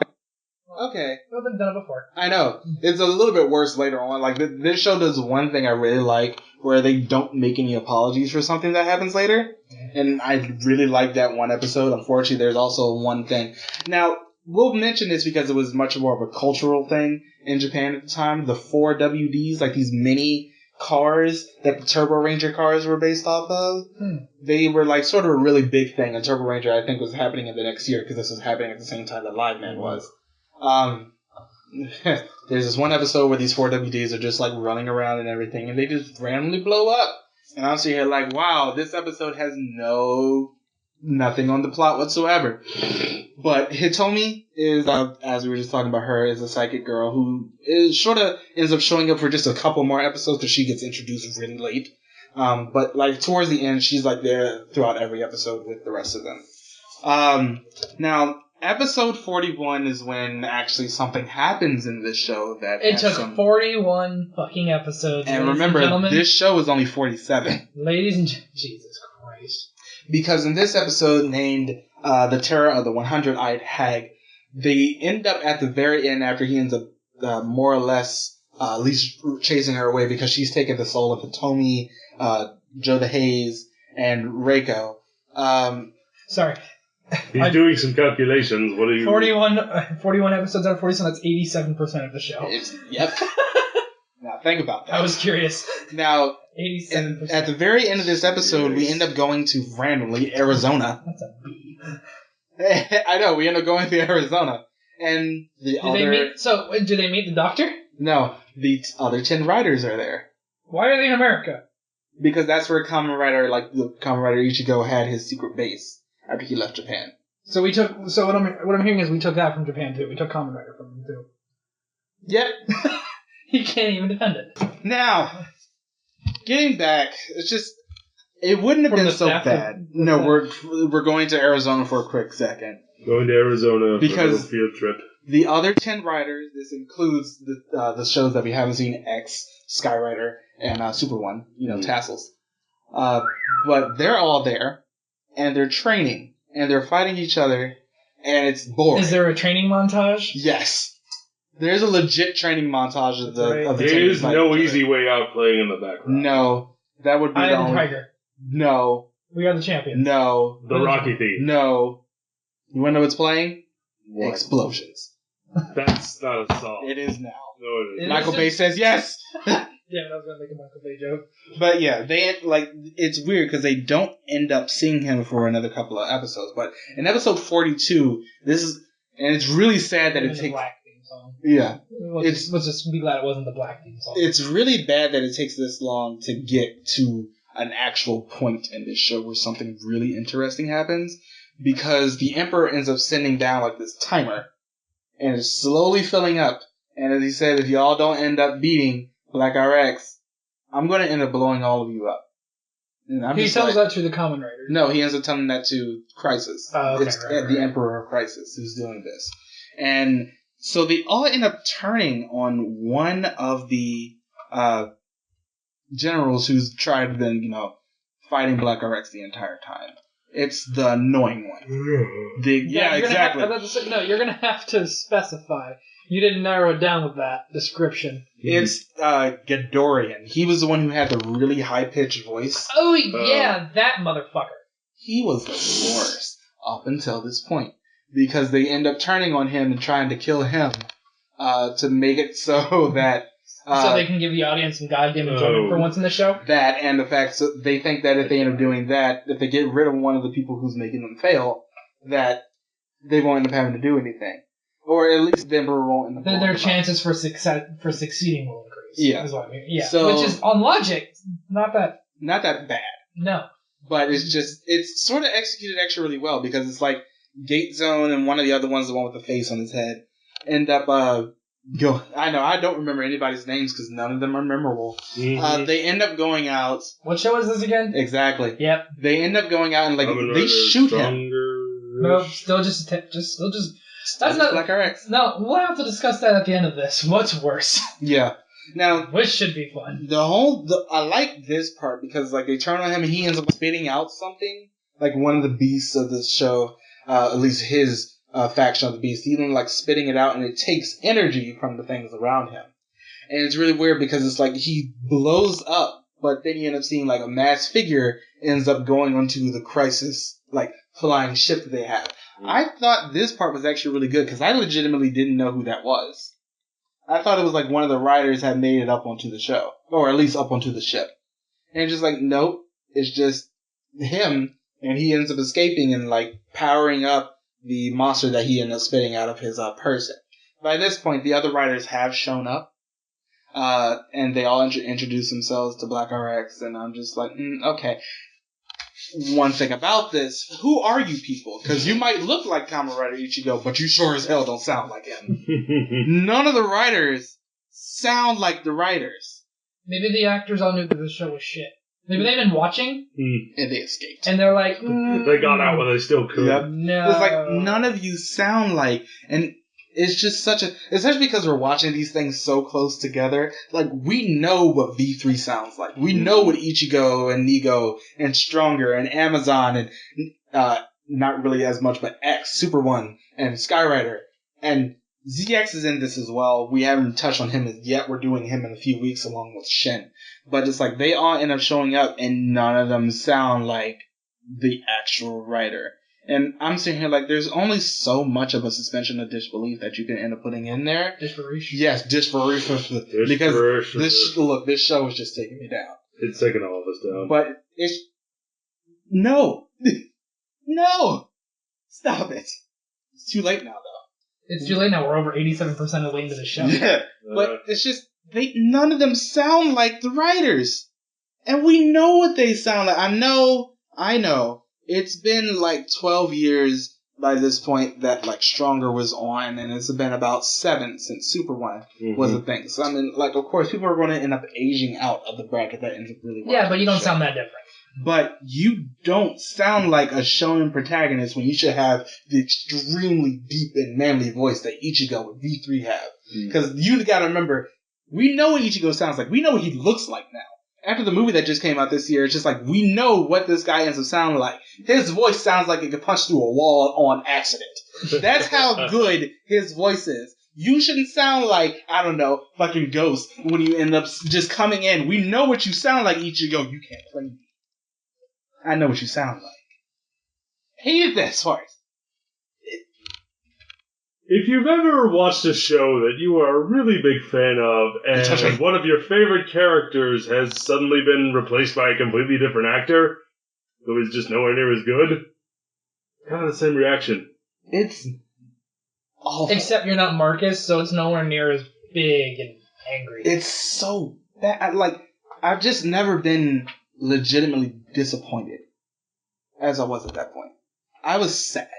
okay.
Well, they've done it before.
I know. It's a little bit worse later on. Like, this show does one thing I really like, where they don't make any apologies for something that happens later. And I really like that one episode. Unfortunately, there's also one thing. Now, we'll mention this because it was much more of a cultural thing in Japan at the time. The 4 WDs, like these mini cars that the Turbo Ranger cars were based off of, they were like sort of a really big thing. And Turbo Ranger, I think, was happening in the next year because this was happening at the same time that Live Man was. There's this one episode where these 4 WDs are just like running around and everything, and they just randomly blow up. And I'm sitting here like, wow, this episode has nothing on the plot whatsoever. But Hitomi is, as we were just talking about her, is a psychic girl who is sort of ends up showing up for just a couple more episodes because she gets introduced really late. But like towards the end, she's like there throughout every episode with the rest of them. Now, episode 41 is when actually something happens in this show that
It took 41 fucking episodes.
And
ladies
remember,
gentlemen.
this show is only 47.
Ladies and Jesus Christ.
Because in this episode named The Terror of the 100-Eyed Hag, they end up at the very end after he ends up more or less at least chasing her away because she's taken the soul of Hitomi, Joe the Haze, and Reiko.
Sorry.
He's doing some calculations. What are you...
41 episodes out of 47, that's 87% of the show.
Yep. Now, think about that.
I was curious.
Now,
87%.
at the very end of this episode, we end up going to, randomly, Arizona.
That's a B.
I know, we end up going to Arizona. And the
do they meet the doctor?
No, the other 10 writers are there.
Why are they in America?
Because that's where Kamen Rider Ichigo had his secret base after he left Japan.
So what I'm hearing is we took that from Japan too. We took Kamen Rider from them too.
Yep.
He can't even defend it.
Now, getting back, it's just, it wouldn't have
From
been
the
so
staff
bad.
to-
No, we're going to Arizona for a quick second.
Going to Arizona
Because-
for a little field trip.
The other 10 writers, this includes the shows that we haven't seen, X, Skyrider, and Super One, Tassels. But they're all there, and they're training. and they're fighting each other, and it's boring.
Is there a training montage?
Yes. There's a legit training montage of the
Right.
of the
There
teams
is
fighting
no
each
easy way out playing in the
other.
background.
No. That would be
I
the
am the
only...
Tiger.
No.
We are the champions.
No.
The Rocky theme.
No. You wanna know what's playing?
What?
Explosions.
That's not a song.
It is now.
No, it
It
is.
Michael
is
Bay
just-
says yes!
Yeah, I was gonna make a Michael Bay joke.
But yeah, it's weird because they don't end up seeing him for another couple of episodes. But in episode 42, and it's really sad that
Even
it
the
takes,
black theme song.
yeah,
Let's just be glad it wasn't the black theme song.
it's really bad that it takes this long to get to an actual point in this show where something really interesting happens, because the Emperor ends up sending down like this timer, and it's slowly filling up. And as he said, if y'all don't end up beating Black RX, I'm going to end up blowing all of you up. And I'm
He
just
tells
like,
that to the Common Riders.
no, he ends up telling that to Crisis.
Oh, okay,
It's
right,
the
right.
Emperor of Crisis who's doing this. And so they all end up turning on one of the generals who's tried been, fighting Black RX the entire time. It's the annoying one. Yeah,
you're gonna
exactly.
Have, I was about to say, no, you're gonna have to specify. You didn't narrow it down with that description.
It's Gadorian. He was the one who had the really high-pitched voice.
Oh yeah, that motherfucker.
He was the worst up until this point, because they end up turning on him and trying to kill him to make it so that
So they can give the audience some goddamn enjoyment for once in the show.
that, and the fact so they think that if they end up doing that, if they get rid of one of the people who's making them fail, that they won't end up having to do anything, or at least the Emperor won't end up.
Their
blowing them up.
chances for succeeding will increase.
Yeah.
Is what I mean. Yeah.
So-
Which is on logic, not that.
Not that bad.
No.
But it's sort of executed actually really well, because it's like Gate Zone and one of the other ones, the one with the face on his head, end up I don't remember anybody's names because none of them are memorable.
Mhm.
They end up going out.
What show is this again?
Exactly.
Yep.
They end up going out and
Kamen
they
Rider
shoot him.
Stronger.
No, still just. That's
That's
not.
Black RX.
No, we'll have to discuss that at the end of this. What's worse?
Yeah. Now
Which should be fun.
I like this part because they turn on him and he ends up spitting out something, like one of the beasts of the show, at least his faction of the beast, even spitting it out, and it takes energy from the things around him. And it's really weird because it's like he blows up, but then you end up seeing a mass figure ends up going onto the Crisis flying ship that they have. I thought this part was actually really good because I legitimately didn't know who that was. I thought it was one of the writers had made it up onto the show, or at least up onto the ship. And it's just nope, it's just him, and he ends up escaping and powering up the monster that he ended up spitting out of his person. By this point, the other writers have shown up, and they all introduce themselves to Black RX, and I'm just okay. One thing about this, who are you people? Because you might look like Kamen Rider Ichigo, but you sure as hell don't sound like him. None of the writers sound like the writers.
Maybe the actors all knew that the show was shit. Maybe they've been watching
And they escaped.
and they're like,
They got out when they still could.
Yep.
No.
It's none of you sound like, and it's just especially because we're watching these things so close together, we know what V3 sounds like. We know what Ichigo and Nigo and Stronger and Amazon and, not really as much, but X, Super One, and Skyrider. And ZX is in this as well. We haven't touched on him as yet. We're doing him in a few weeks along with Shen. But it's they all end up showing up and none of them sound like the actual writer. And I'm sitting here there's only so much of a suspension of disbelief that you can end up putting in there.
Disparation.
Yes, disbelief. Because this show is just taking me down.
It's taking all of us down.
But it's... No! No! Stop it. It's too late now, though.
It's too late now. We're over 87% of the way into the show.
Yeah, but it's just... none of them sound like the writers. And we know what they sound like. I know. It's been 12 years by this point that Stronger was on, and it's been about 7 since Super One was a thing. So I mean, of course, people are going to end up aging out of the bracket that ends up really well.
Yeah, but you don't sound that different.
But you don't sound like a shonen protagonist when you should have the extremely deep and manly voice that Ichigo and V3 have. Because you got to remember, we know what Ichigo sounds like. We know what he looks like now. after the movie that just came out this year, it's just like, we know what this guy ends up sounding like. His voice sounds like it could punch through a wall on accident. That's how good his voice is. You shouldn't sound like, I don't know, fucking Ghost when you end up just coming in. We know what you sound like, Ichigo. You can't play me. I know what you sound like. Hated that part.
If you've ever watched a show that you are a really big fan of, and one of your favorite characters has suddenly been replaced by a completely different actor, who is just nowhere near as good, kind of the same reaction.
It's awful.
Except you're not Marcus, so it's nowhere near as big and angry.
It's so bad. Like, I've just never been legitimately disappointed as I was at that point. I was sad.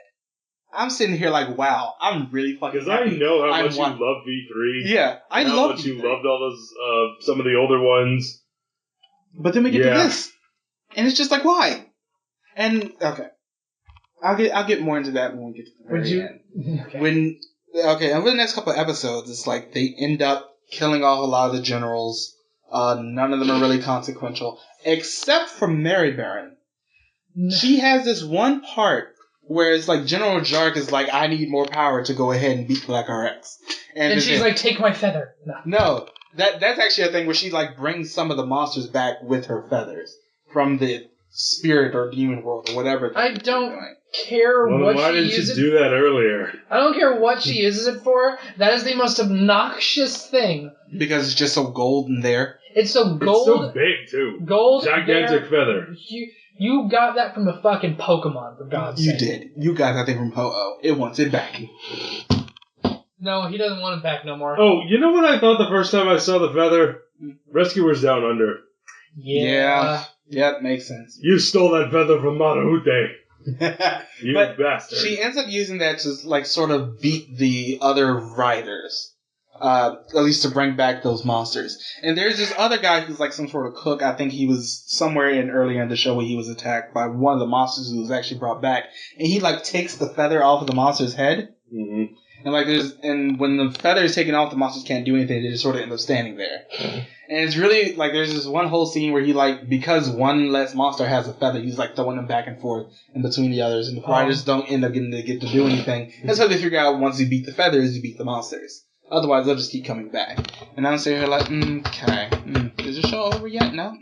I'm sitting here like, wow, I'm really fucking
Because I
happy.
know how much you love V3.
Yeah, I love
how much you loved all those, some of the older ones.
But then we get to this. And it's just like, why? And, okay. I'll get more into that when we get to the very end.
Okay.
Over the next couple of episodes, it's like they end up killing off a lot of the generals. None of them are really consequential. Except for Mary Baron. She has this one part where it's like General Jark is like, I need more power to go ahead and beat Black RX.
And she's like, take my feather.
No. That's actually a thing where she like brings some of the monsters back with her feathers from the spirit or demon world or whatever.
I don't care what
why
she
didn't
uses.
you do that earlier?
I don't care what she uses it for. That is the most obnoxious thing.
Because it's just so gold in there.
It's so gold.
It's so big, too.
Gold.
Gigantic feather.
You got that from a fucking Pokemon, for God's sake.
You did. You got that thing from Ho-Oh. It wants it back.
No, he doesn't want it back no more.
Oh, you know what I thought the first time I saw the feather? Rescuers Down Under.
Yeah.
Yep, makes sense.
You stole that feather from Marahute. You bastard.
She ends up using that to like sort of beat the other riders. At least to bring back those monsters. And there's this other guy who's like some sort of cook. I think he was somewhere earlier in the show where he was attacked by one of the monsters who was actually brought back. And he like takes the feather off of the monster's head.
Mm-hmm.
And when the feather is taken off, the monsters can't do anything. They just sort of end up standing there. And it's really like there's this one whole scene where he like, because one less monster has a feather, he's like throwing them back and forth in between the others, and the riders don't end up getting to get to do anything. That's how they figure out once you beat the feathers, you beat the monsters. Otherwise, they'll just keep coming back. And I'm sitting here like, okay, is the show over yet? No.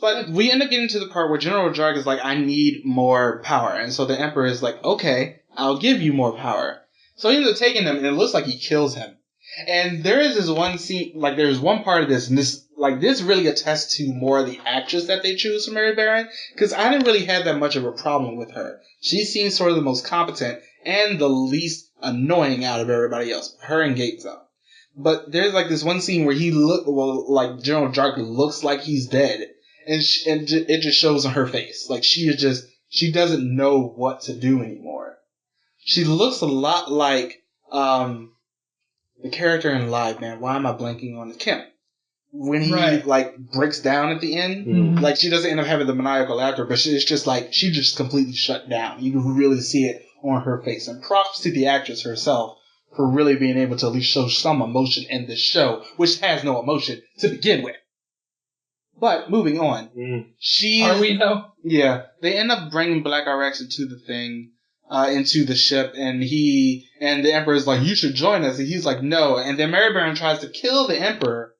But we end up getting to the part where General Jarg is like, I need more power, and so the Emperor is like, okay, I'll give you more power. So he ends up taking them, and it looks like he kills him. And there is this one scene, like there's one part of this, and this really attests to more of the actress that they choose for Mary Baron, because I didn't really have that much of a problem with her. She seems sort of the most competent and the least annoying out of everybody else, her and Gatezo. But there's like this one scene where like General Jark looks like he's dead, and it just shows on her face, like she doesn't know what to do anymore. She looks a lot like the character in Live, man. Why am I blanking on it? Kim. When he like breaks down at the end, like she doesn't end up having the maniacal laughter, but it's just like she just completely shut down. You can really see it on her face. And props to the actress herself for really being able to at least show some emotion in this show, which has no emotion to begin with. But moving on,
Are we though?
Yeah, they end up bringing Black RX into the thing. Into the ship, and the Emperor's like, you should join us, and he's like, no, and then Mary Baron tries to kill the Emperor,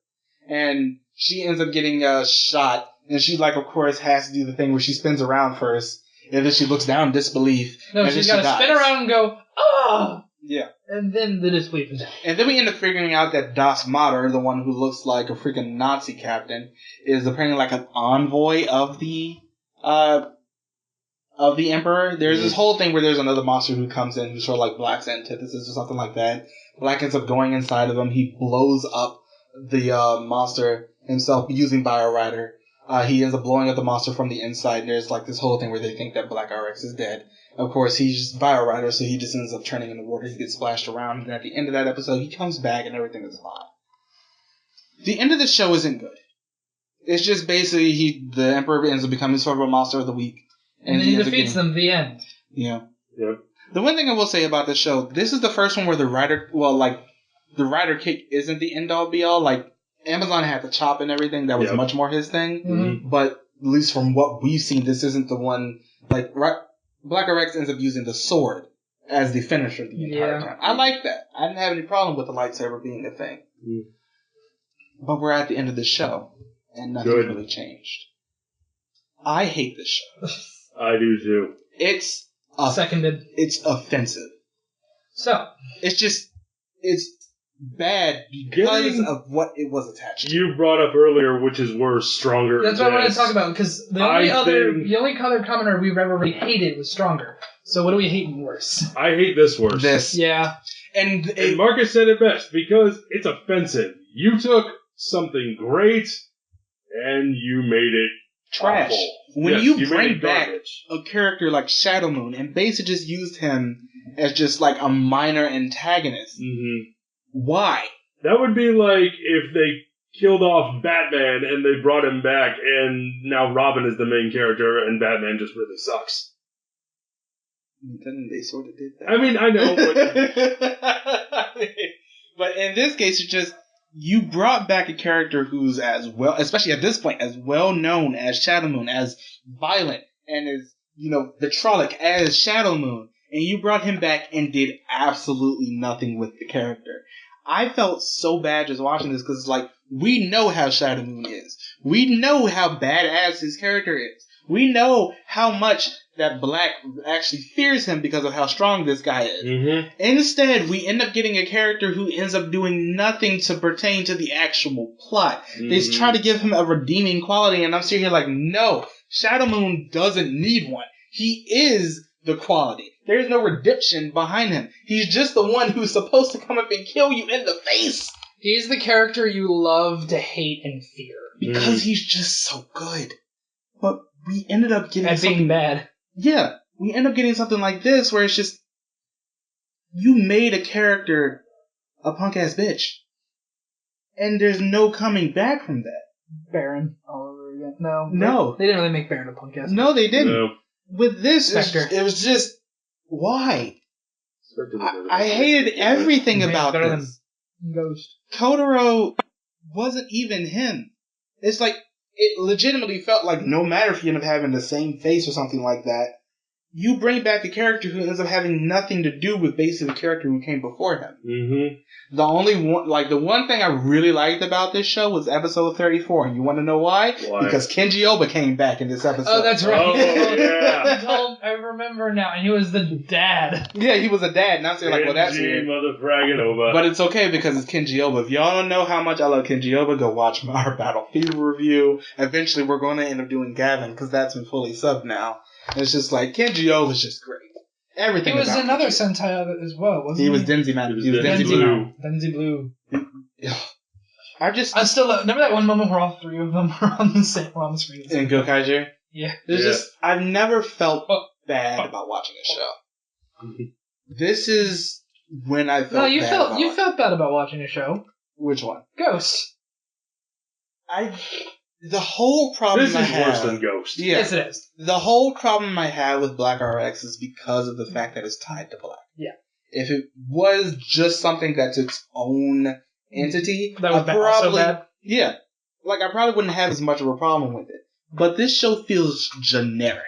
and she ends up getting shot, and she like, of course, has to do the thing where she spins around first, and then she looks down in disbelief.
No, she's got to spin around and go, oh!
Yeah.
And then the disbelief is out.
And then we end up figuring out that Das Mater, the one who looks like a freaking Nazi captain, is apparently like an envoy of the Emperor. There's this whole thing where there's another monster who comes in who's sort of like Black's antithesis or something like that. Black ends up going inside of him. He blows up the monster himself using BioRider. He ends up blowing up the monster from the inside, and there's like this whole thing where they think that Black RX is dead. Of course, he's just BioRider, so he just ends up turning into water. He gets splashed around, and at the end of that episode, he comes back and everything is fine. The end of the show isn't good. It's just basically the Emperor ends up becoming sort of a monster of the week.
And then he defeats them, the end.
Yeah.
Yep.
The one thing I will say about this show, this is the first one where the rider kick isn't the end all be all. Like, Amazon had the chop and everything. That was
Yep.
much more his thing.
Mhm.
But at least from what we've seen, this isn't the one. Like, Black RX ends up using the sword as the finisher the entire
Yeah.
time. I like that. I didn't have any problem with the lightsaber being a thing.
Mm.
But we're at the end of the show, and nothing's
Good.
really changed. I hate this show.
I do too.
It's
Seconded.
it's offensive.
So,
It's bad because of what it was attached to.
You brought up earlier, which is worse, stronger.
that's what I wanted to
Yes.
talk about, because the
I
only other
think-
commenter we've ever really hated was Stronger. So what do we hate worse?
I hate this worse.
This
Yeah.
and
And Marcus said it best, because it's offensive. You took something great, and you made it
trash.
awful.
When
Yes,
you
made
bring
it
back
garbage.
a character like Shadow Moon and basically just used him as just like a minor antagonist, why?
That would be like if they killed off Batman and they brought him back, and now Robin is the main character, and Batman just really sucks.
Then they sort of did that.
I mean, I know, but
But in this case, it's just you brought back a character who's as well, especially at this point, as well known as Shadow Moon, as violent and as vitrolic as Shadow Moon, and you brought him back and did absolutely nothing with the character. I felt so bad just watching this because it's like we know how Shadow Moon is. We know how badass his character is. We know how much that Black actually fears him because of how strong this guy is. Instead, we end up getting a character who ends up doing nothing to pertain to the actual plot. They try to give him a redeeming quality, and I'm sitting here like, no, Shadow Moon doesn't need one. He is the quality. There's no redemption behind him. He's just the one who's supposed to come up and kill you in the face.
He's the character you love to hate and fear.
Because he's just so good. But we ended up getting
At being
something
bad.
Yeah, we end up getting something like this where it's just you made a character a punk ass bitch, and there's no coming back from that.
Baron all over again. No.
No.
They didn't really make Baron a punk ass.
No, they didn't.
No.
With this,
Spectre.
it was just why
Spectre was
I hated everything
Made
about
better
this.
than Ghost.
Kotaro wasn't even him. It's like it legitimately felt like no matter if you end up having the same face or something like that, you bring back the character who ends up having nothing to do with basically the character who came before him. The only one, the one thing I really liked about this show was episode 34. And you want to know why?
Why?
Because Kenji Oba came back in this episode.
Oh, that's right.
Oh, yeah.
I remember now, and he was the dad.
Yeah, he was a dad. And I'm saying, well, that's weird.
Motherfragging
But it's okay because it's Kenji Oba. If y'all don't know how much I love Kenji Oba, go watch our Battle Fever review. Eventually, we're going to end up doing Gavin because that's been fully subbed now. And it's just like, Kenji Oba's just great. Everything
He was
about
another
Kenji.
Sentai of it as well, wasn't he?
He was Denzi Man.
He was Denzi Blue.
Denzi Blue.
I
still remember that one moment where all three of them were on the screen.
in Gokaiger.
Yeah.
There's
Yeah.
just I've never felt
Oh.
bad about watching a show. This is when I felt
No, you
bad
felt
about
you
watching-
felt bad about watching a show.
Which one?
Ghost.
The whole problem
This
I
is
have.
worse than Ghost.
Yeah.
Yes, it is.
The whole problem I have with Black RX is because of the fact that it's tied to Black.
Yeah.
If it was just something that's its own entity,
That was
I
also
probably
bad.
yeah, I probably wouldn't have as much of a problem with it. But this show feels generic.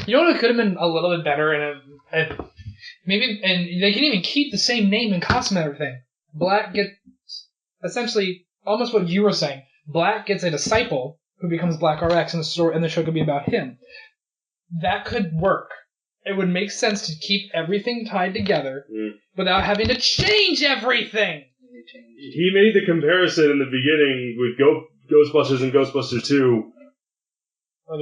You know what? It could have been a little bit better maybe, and they can even keep the same name and costume and everything. Black gets essentially almost what you were saying. Black gets a disciple who becomes Black RX, and the show could be about him. That could work. It would make sense to keep everything tied together without having to change everything.
He made the comparison in the beginning with Ghostbusters and Ghostbusters 2.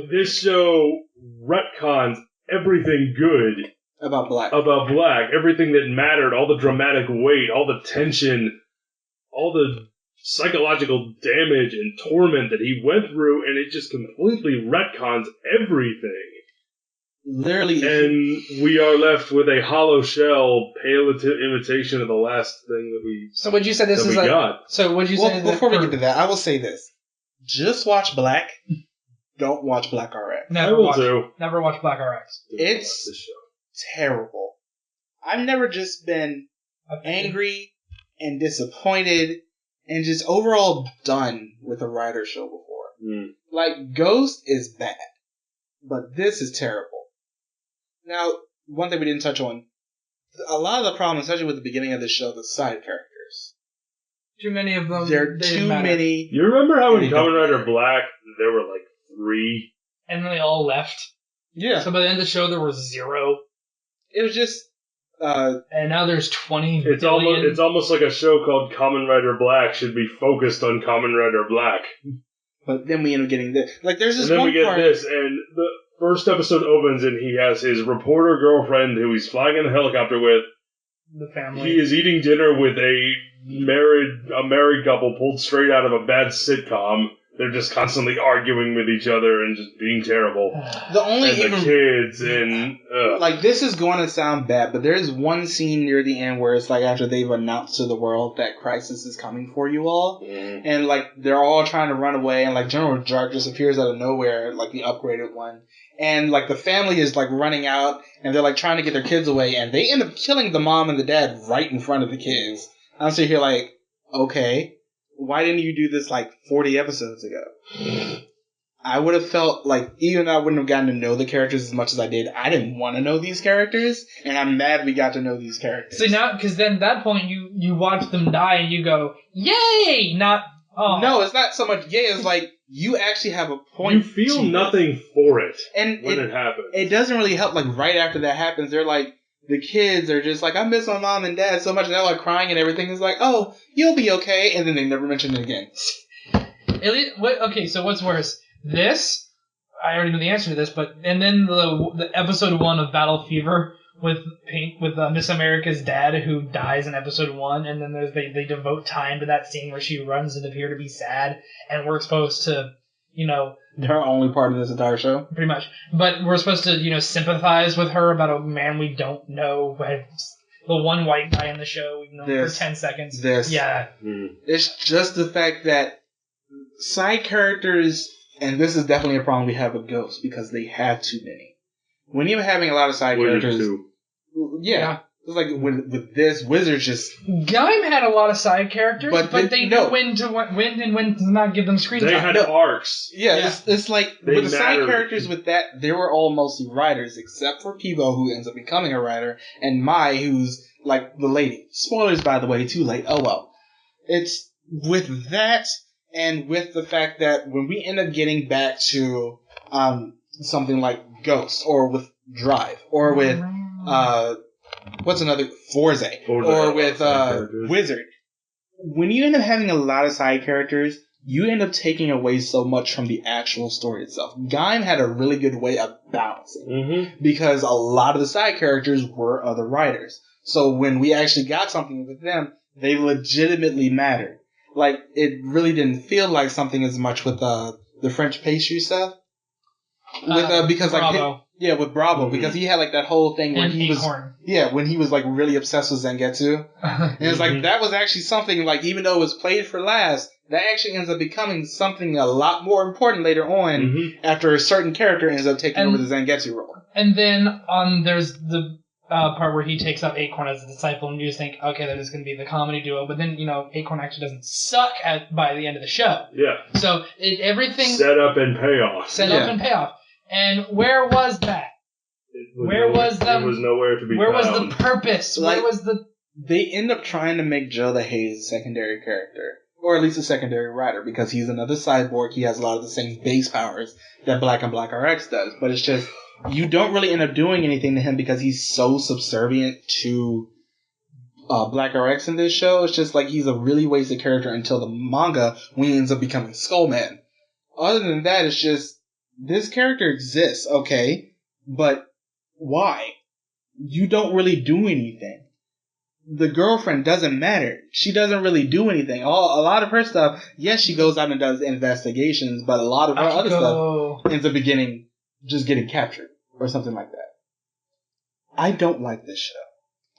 This show retcons everything good
About Black.
about Black, everything that mattered, all the dramatic weight, all the tension, all the psychological damage and torment that he went through, and it just completely retcons everything.
Literally,
And we are left with a hollow shell, pale imitation of the last thing that we
So would you say this
that
is
we
like?
got.
So would you say
well, before we
for-
get to that, I will say this: just watch Black. Don't watch Black RX.
I
Never
will
watch,
too.
never watch Black RX.
It's
This show.
terrible. I've never just been angry and disappointed and just overall done with a writer show before. Like, Ghost is bad, but this is terrible. Now, one thing we didn't touch on, a lot of the problem, especially with the beginning of the show, the side characters.
Too many of them.
There are
they
too
didn't matter.
many.
You remember how in
They
Kamen
don't
Rider
matter.
Black there were like 3?
And then they all left.
Yeah.
So by the end of the show, there was 0.
It was just,
And now there's 20
It's
billion.
almost like a show called Kamen Rider Black should be focused on Kamen Rider Black.
but then we end up getting this. Like, there's this
And then
one
we get
part.
this, and the first episode opens and he has his reporter girlfriend who he's flying in a helicopter with.
The family.
He is eating dinner with a married couple pulled straight out of a bad sitcom. They're just constantly arguing with each other and just being terrible.
The only
And the
even
kids and
like, this is going to sound bad, but there's one scene near the end where it's like after they've announced to the world that crisis is coming for you all, and like they're all trying to run away, and like General Jark just appears out of nowhere, like the upgraded one, and like the family is like running out, and they're like trying to get their kids away, and they end up killing the mom and the dad right in front of the kids. I'm sitting here like, okay, why didn't you do this like 40 episodes ago? I would have felt like, even though I wouldn't have gotten to know the characters as much as I did, I didn't want to know these characters, and I'm mad we got to know these characters.
See, now, because then at that point, you watch them die and you go, yay! Not, oh.
No, it's not so much yay, it's like, you actually have a point.
you feel
to it.
nothing for it
And
when it happens.
it doesn't really help, like, right after that happens, they're like, the kids are just like, I miss my mom and dad so much, and they're like crying and everything. It's like, oh, you'll be okay, and then they never mention it again.
At least, okay, so what's worse? This, I already know the answer to this, but, and then the episode 1 of Battle Fever with Miss America's dad who dies in episode 1, and then they devote time to that scene where she runs and appear to be sad, and we're supposed to,
They're only part of this entire show.
pretty much, but we're supposed to, sympathize with her about a man we don't know, the one white guy in the show we've known
This.
for 10 seconds.
This.
Yeah.
It's just the fact that side characters, and this is definitely a problem we have with Ghosts, because they have too many. When you're having a lot of side
Wizard
characters,
2.
yeah. It's like with this, Wizards just...
Gaim had a lot of side characters,
But
but
they-
they
no.
knew when and when to not give them screen
They
time.
had
No.
arcs.
Yeah,
Yeah.
It's like,
They
with the side
mattered.
characters with that, they were all mostly writers, except for Peebo, who ends up becoming a writer, and Mai, who's, like, the lady. Spoilers, by the way, too late. Oh well. It's with that, and with the fact that when we end up getting back to, something like Ghost, or with Drive, or with, what's another? Forza. Or with
side characters.
Wizard. When you end up having a lot of side characters, you end up taking away so much from the actual story itself. Gaim had a really good way of balancing, because a lot of the side characters were other writers. So when we actually got something with them, they legitimately mattered. Like, it really didn't feel like something as much with the French pastry stuff. Because like
Bravo.
with Bravo, because he had like that whole thing where
And
he was
Acorn.
when he was like really obsessed with Zangetsu. And it's like, that was actually something, like, even though it was played for last, that actually ends up becoming something a lot more important later on, after a certain character ends up taking over the Zangetsu role.
And then there's the part where he takes up Acorn as a disciple, and you just think, okay, they're just going to be the comedy duo. But then, Acorn actually doesn't suck by the end of the show.
Yeah.
So everything
Set up and payoff.
set up and payoff. And where was that? Where was
It was nowhere to be
Where was
found.
the purpose?
Like-
Where was the...
They end up trying to make Joe the Haze a secondary character. Or at least a secondary writer, because he's another cyborg. He has a lot of the same base powers that Black and Black RX does. But it's just, you don't really end up doing anything to him because he's so subservient to Black RX in this show. It's just like he's a really wasted character until the manga, when he ends up becoming Skullman. Other than that, it's just, this character exists, okay, but why? You don't really do anything. The girlfriend doesn't matter. She doesn't really do anything. A lot of her stuff, yes, she goes out and does investigations, but a lot of her other stuff ends up just getting captured or something like that. I don't like this show.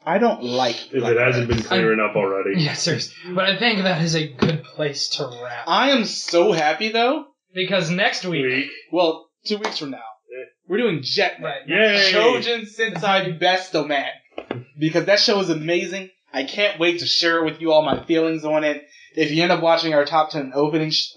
I don't like...
If
Black
it hasn't
RX.
been clear enough already.
Yeah, seriously. But I think that is a good place to wrap.
I am so happy, though.
Because next week...
Well, 2 weeks from now, we're doing Jetman.
Right.
Yay!
Shojin Sensai Besto Man. Because that show is amazing. I can't wait to share it with you all my feelings on it. if you end up watching our top 10 openings,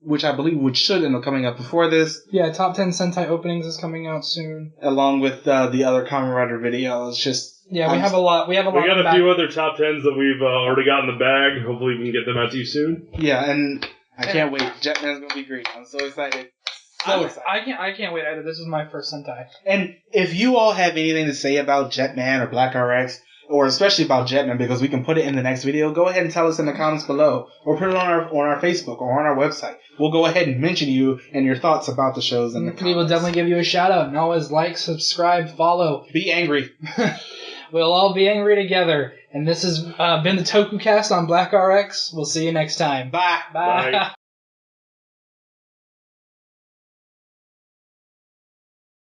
which I believe should end up coming up before this,
Yeah, top 10 Sentai openings is coming out soon.
along with the other Kamen Rider videos, just
Yeah, we have a lot. We have a lot.
We got
of
a few other top 10s that we've already got in the bag. Hopefully we can get them out to you soon.
yeah, and I can't wait. Jetman's gonna be great. I'm so excited. So excited.
I can't wait either. This is my first Sentai.
And if you all have anything to say about Jetman or Black RX, or especially about Jetman, because we can put it in the next video, go ahead and tell us in the comments below, or put it on our Facebook or on our website. We'll go ahead and mention you and your thoughts about the shows in the comments.
We will definitely give you a shout out. And always like, subscribe, follow.
Be angry.
We'll all be angry together. And this has been the TokuCast on Black RX. We'll see you next time.
Bye.
Bye.
Bye.